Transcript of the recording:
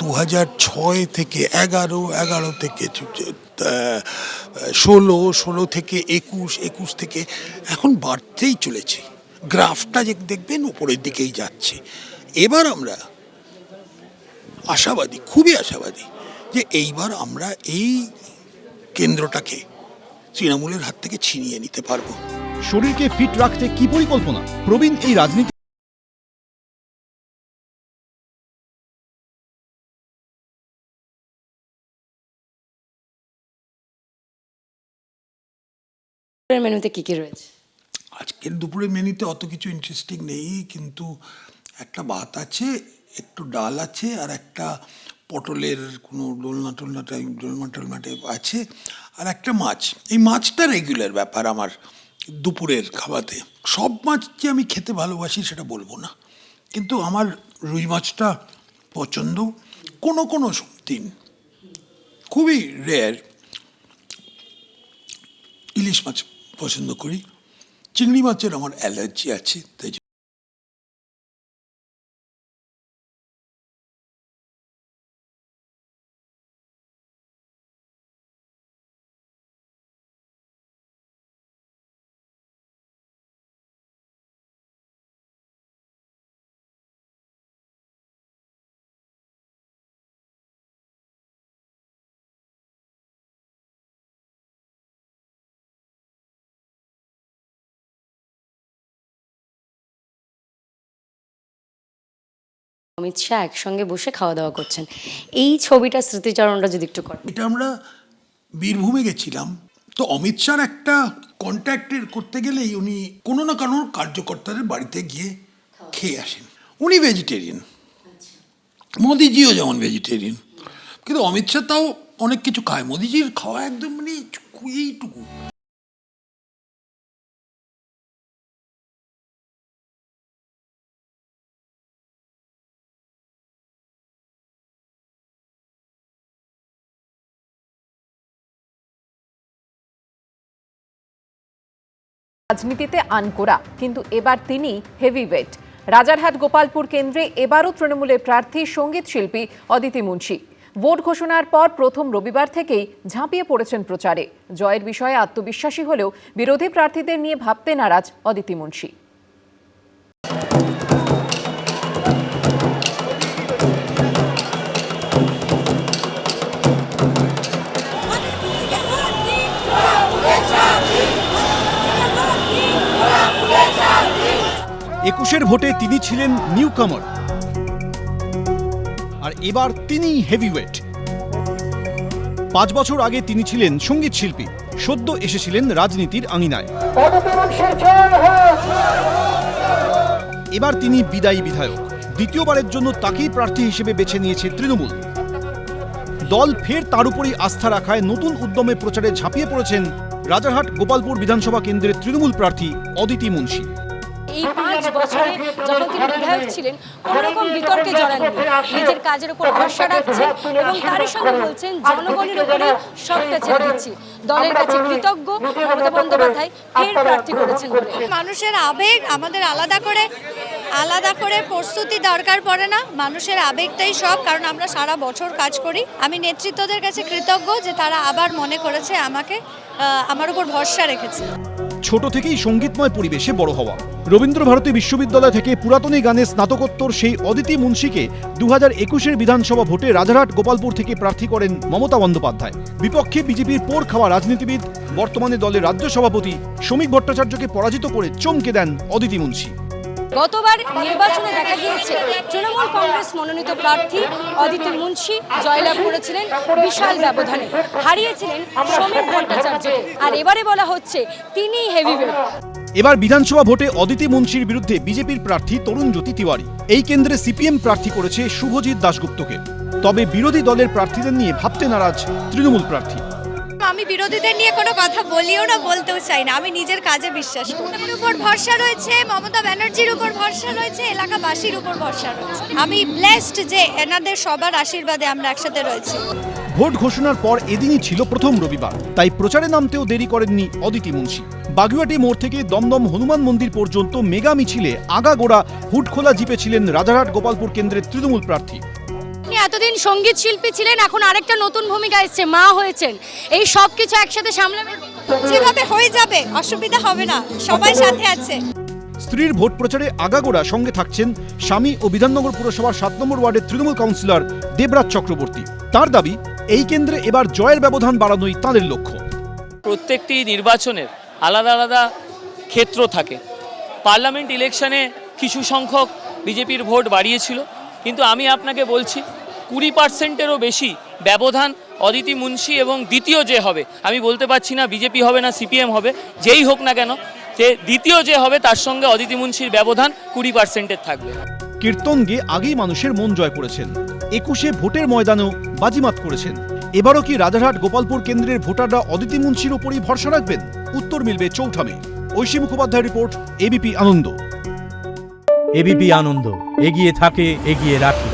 2006 থেকে 11 থেকে 16 থেকে 21 থেকে এখন বাড়তেই চলেছে। গ্রাফটা যে দেখবেন উপরের দিকেই যাচ্ছে। এবার আমরা আশাবাদী, খুবই আশাবাদী যে এইবার আমরা এই কেন্দ্রটাকে তৃণমূলের হাত থেকে ছিনিয়ে নিতে পারবো। শরীরকে ফিট রাখতে কি পরিকল্পনা প্রবীণ এই রাজনীতি? মেনুতে কি কি রয়েছে? আজকের দুপুরের মেনুতে অত কিছু ইন্টারেস্টিং নেই, কিন্তু একটা ভাত আছে, একটু ডাল আছে, আর একটা পটলের কোনো ডোলমা টলমাটে আছে, আর একটা মাছ। এই মাছটা রেগুলার ব্যাপার আমার দুপুরের খাবাতে। সব মাছ যে আমি খেতে ভালোবাসি সেটা বলবো না, কিন্তু আমার রুই মাছটা পছন্দ। কোনো কোনো দিন খুবই রেয়ার ইলিশ মাছ পছন্দ করি। চিংড়ি মাছের আমার অ্যালার্জি আছে, তাই অমিত শাহ একসঙ্গে বসে খাওয়া দাওয়া করছেন, এই ছবিটা স্মৃতিচারণটা যদি একটু করেন। এটা আমরা বীরভূমে গেছিলাম, তো অমিত শাহ একটা কন্ট্যাক্টের করতে গেলেই উনি কোনো না কোনো কার্যকর্তাদের বাড়িতে গিয়ে খেয়ে আসেন। উনি ভেজিটেরিয়ান, মোদিজিও যেমন ভেজিটেরিয়ান, কিন্তু অমিত শাহ তাও অনেক কিছু খায়। মোদিজির খাওয়া একদম মানে এইটুকু। রাজনীতিতে আনকোড়া, কিন্তু এবার তিনি হেভিওয়েট। রাজারহাট গোপালপুর কেন্দ্রে এবারও তৃণমূলের প্রার্থী সঙ্গীত শিল্পী অদিতি মুন্সি। ভোট ঘোষণার পর প্রথম রবিবার থেকেই ঝাঁপিয়ে পড়েছেন প্রচারে। জয়ের বিষয়ে আত্মবিশ্বাসী হলেও বিরোধী প্রার্থীদের নিয়ে ভাবতে নারাজ অদিতি মুন্সি। একুশের ভোটে তিনি ছিলেন নিউ কামার, আর এবার তিনি হেভিওয়েট। 5 বছর আগে তিনি ছিলেন সঙ্গীত শিল্পী, সদ্য এসেছিলেন রাজনীতির আঙিনায়। এবার তিনি বিদায়ী বিধায়ক। দ্বিতীয়বারের জন্য তাকেই প্রার্থী হিসেবে বেছে নিয়েছে তৃণমূল। দল ফের তার উপরই আস্থা রাখায় নতুন উদ্যমে প্রচারে ঝাঁপিয়ে পড়েছেন রাজারহাট গোপালপুর বিধানসভা কেন্দ্রের তৃণমূল প্রার্থী অদিতি মুন্সি। এই 5 বছরে যখন তিনি বিধায়ক ছিলেন কোনো রকম বিতর্কে জড়াননি, নিজের কাজের উপর ভরসা রাখছেন এবং তারই সঙ্গে বলছেন জনগণের উপরে সবটা ছেড়ে দিচ্ছি। দলের কাছে কৃতজ্ঞ মমতা বন্দ্যোপাধ্যায় ফের প্রার্থী করেছেন বলে। মানুষের আবেগ আমাদের আলাদা করে প্রস্তুতি দরকার পড়ে না, মানুষের আবেগটাই সব। কারণ আমরা সারা বছর কাজ করি। আমি নেতৃত্বদের কাছে কৃতজ্ঞ যে তারা আবার মনে করেছে আমাকে, আমার উপর ভরসা রেখেছে। ছোট থেকেই সঙ্গীতময় পরিবেশে বড় হওয়া, রবীন্দ্রভারতী বিশ্ববিদ্যালয় থেকে পুরাতনী গানে স্নাতকোত্তর সেই অদিতি মুন্সিকে 2021-এর বিধানসভা ভোটে রাজারহাট গোপালপুর থেকে প্রার্থী করেন মমতা বন্দ্যোপাধ্যায়। বিপক্ষে বিজেপির পোড় খাওয়া রাজনীতিবিদ, বর্তমানে দলের রাজ্য সভাপতি শ্রমিক ভট্টাচার্যকে পরাজিত করে চমকে দেন অদিতি মুন্সি। গতবার নির্বাচনে দেখা গিয়েছে তৃণমূল কংগ্রেস মনোনীত প্রার্থী অদিতি মুন্সি জয়লাভ করেছিলেন বিশাল ব্যবধানে, হারিয়েছিলেন শ্রমিক ভট্টাচার্যকে। আর এবারে বলা হচ্ছে তিনি হেভিওয়েট। এবার বিধানসভা ভোটে অদিতি মুন্সির বিরুদ্ধে বিজেপির প্রার্থী তরুণজ্যোতি তিওয়ারি। এই কেন্দ্রে সিপিএম প্রার্থী করেছে শুভজিৎ দাশগুপ্তকে। তবে বিরোধী দলের প্রার্থীদের নিয়ে ভাবতে নারাজ তৃণমূল প্রার্থী। আমি বিরোধীদের নিয়ে কোনো কথা বলিও না, বলতেও চাই না। আমি নিজের কাজে বিশ্বাস করি। আমার উপর ভরসা রয়েছে, মমতা ব্যানার্জির উপর ভরসা রয়েছে, এলাকাবাসীর উপর ভরসা রয়েছে। আমি ব্লেসড যে এনাদের সবার আশীর্বাদে আমরা একসাথে রয়েছি। ভোট ঘোষণার পর এদিনই ছিল প্রথম রবিবার, তাই প্রচারে নামতেও দেরি করেননি অদিতি মুন্সি। বাগুইয়াটি মোড় থেকে দমদম হনুমান মন্দির পর্যন্ত মেগা মিছিলে আগাগোড়া হুডখোলা জিপে ছিলেন রাজারহাট গোপালপুর কেন্দ্রের তৃণমূল প্রার্থী। এতদিন সঙ্গীত শিল্পী ছিলেন, এখন আরেকটা নতুন ভূমিকা এসছে, মা হয়েছেন, এই সব কিছু একসাথে সামলাবেন? যেভাবে হয়ে যাবে অসুবিধা হবে না, সবাই সাথে আছে। স্ত্রীর ভোট প্রচারে আগাগোড়া সঙ্গে থাকছেন স্বামী ও বিধাননগর পুরসভার 7 নম্বর ওয়ার্ডের তৃণমূল কাউন্সিলর দেবরাজ চক্রবর্তী। তার দাবি, এই কেন্দ্রে এবার জয়ের ব্যবধান বাড়ানোই তাঁদের লক্ষ্য। প্রত্যেকটি নির্বাচনের আলাদা আলাদা ক্ষেত্র থাকে। পার্লামেন্ট ইলেকশনে কিছু সংখ্যক বিজেপির ভোট বাড়িয়েছিল, কিন্তু আমি আপনাকে বলছি 20%-এরও বেশি ব্যবধান অদিতি মুন্সি এবং দ্বিতীয় যে হবে, আমি বলতে পারছি না বিজেপি হবে না সিপিএম হবে, যেই হোক না কেন, যে দ্বিতীয় যে হবে তার সঙ্গে অদিতি মুন্সির ব্যবধান 20%-এর থাকবে। কীর্তন গেয়ে আগেই মানুষের মন জয় করেছেন, 21-এ ভোটের ময়দানেও বাজিমাত করেছেন। এবারও কি রাজারহাট গোপালপুর কেন্দ্রের ভোটাররা অদিতি মুন্সির ওপরই ভরসা রাখবেন? উত্তর মিলবে 4 মে। ঐশী মুখোপাধ্যায় রিপোর্ট, এবিপি আনন্দ। এবিপি আনন্দ, এগিয়ে থাকে, এগিয়ে রাখে।